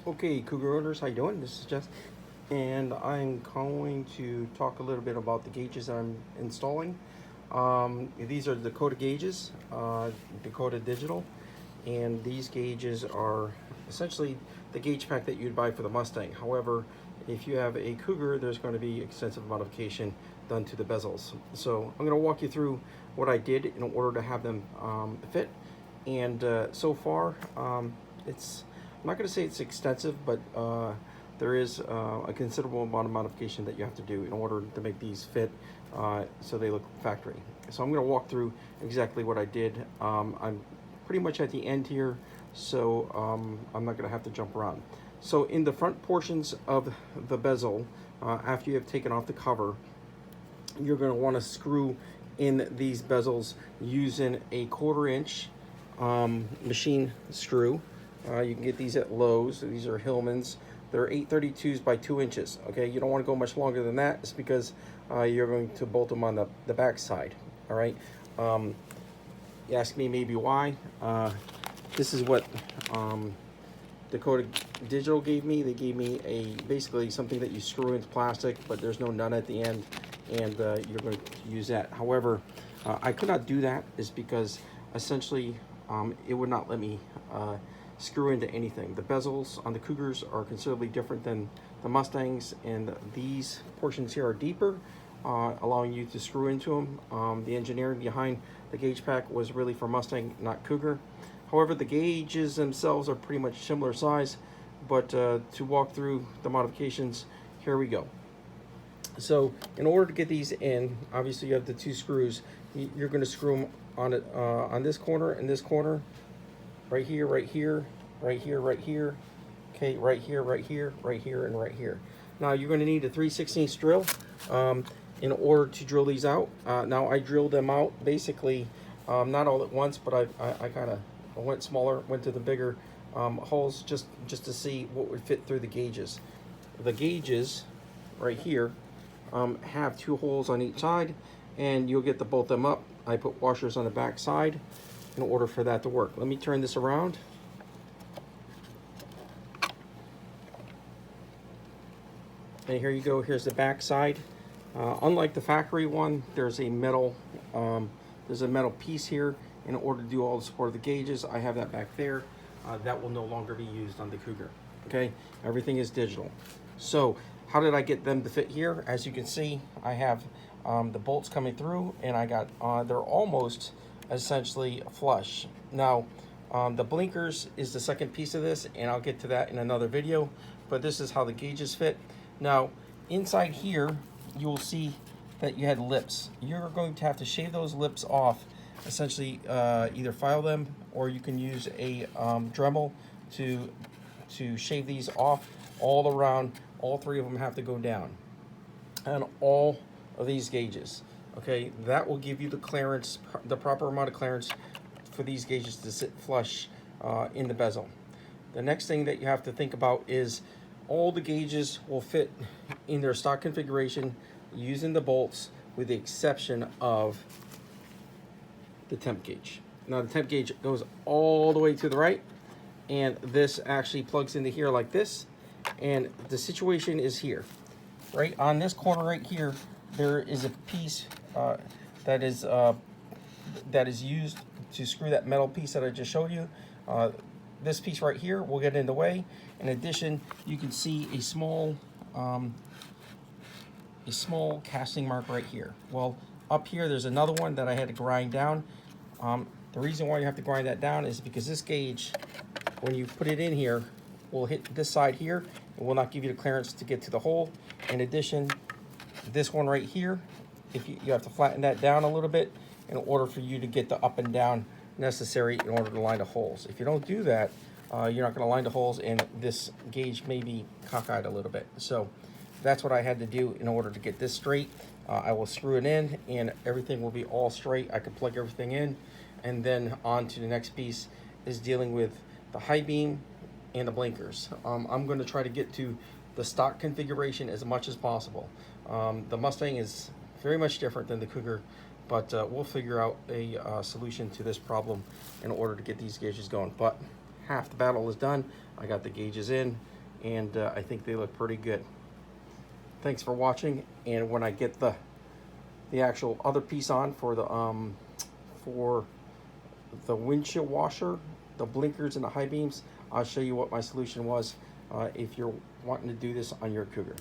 Okay, Cougar owners, how you doing? This is Jess, and I'm going to talk a little bit about the gauges I'm installing. These are Dakota gauges, Dakota Digital, and these gauges are essentially the gauge pack that you'd buy for the Mustang. However, if you have a Cougar, there's going to be extensive modification done to the bezels. So I'm going to walk you through what I did in order to have them fit, and so far it's I'm not going to say it's extensive, but there is a considerable amount of modification that you have to do in order to make these fit so they look factory. So I'm going to walk through exactly what I did. I'm pretty much at the end here, so I'm not going to have to jump around. So in the front portions of the bezel, after you have taken off the cover, you're going to want to screw in these bezels using a 1/4 inch machine screw. You can get these at Lowe's. These are Hillman's. They're 832s by 2 inches. Okay, you don't want to go much longer than that. It's because you're going to bolt them on the back side. All right. You ask me maybe why. This is what Dakota Digital gave me. They gave me basically something that you screw into plastic, but there's no nut at the end, and you're going to use that. However, I could not do that is because essentially it would not let me screw into anything. The bezels on the Cougars are considerably different than the Mustangs, and these portions here are deeper, allowing you to screw into them. The engineering behind the gauge pack was really for Mustang, not Cougar. However, the gauges themselves are pretty much similar size, but to walk through the modifications, here we go. So in order to get these in, obviously you have the 2 screws. You're going to screw them on it on this corner and this corner, right here, right here, right here, right here, okay, right here, right here, right here, and right here. Now you're going to need a 3/16 drill in order to drill these out. Now I drilled them out basically not all at once, but I kind of went smaller, went to the bigger holes just to see what would fit through the gauges. The gauges right here have 2 holes on each side, and you'll get to bolt them up. I put washers on the back side in order for that to work. Let me turn this around. And here you go, here's the back side. Unlike the factory one, there's a metal piece here in order to do all the support of the gauges. I have that back there. That will no longer be used on the Cougar. Okay, everything is digital. So how did I get them to fit here? As you can see, I have the bolts coming through, and I got they're almost essentially flush. Now the blinkers is the second piece of this, and I'll get to that in another video, but this is how the gauges fit. Now inside here you will see that you had lips. You're going to have to shave those lips off, essentially either file them, or you can use a Dremel to shave these off all around. All 3 of them have to go down and all of these gauges. Okay, that will give you the clearance, the proper amount of clearance for these gauges to sit flush in the bezel. The next thing that you have to think about is all the gauges will fit in their stock configuration using the bolts, with the exception of the temp gauge. Now the temp gauge goes all the way to the right, and this actually plugs into here like this, and the situation is here. Right on this corner right here, there is a piece that is used to screw that metal piece that I just showed you. This piece right here will get in the way. In addition, you can see a small casting mark right here. Well, up here there's another one that I had to grind down. The reason why you have to grind that down is because this gauge, when you put it in here, will hit this side here and will not give you the clearance to get to the hole. In addition, this one right here, if you have to flatten that down a little bit in order for you to get the up and down necessary in order to line the holes. If you don't do that, you're not going to line the holes, and this gauge may be cockeyed a little bit. So that's what I had to do in order to get this straight. I will screw it in, and everything will be all straight. I can plug everything in, and then on to the next piece is dealing with the high beam and the blinkers. I'm going to try to get to the stock configuration as much as possible. The Mustang is very much different than the Cougar, but we'll figure out a solution to this problem in order to get these gauges going. But half the battle is done. I got the gauges in, and I think they look pretty good. Thanks for watching, and when I get the actual other piece on for the windshield washer, the blinkers and the high beams, I'll show you what my solution was if you're wanting to do this on your Cougar.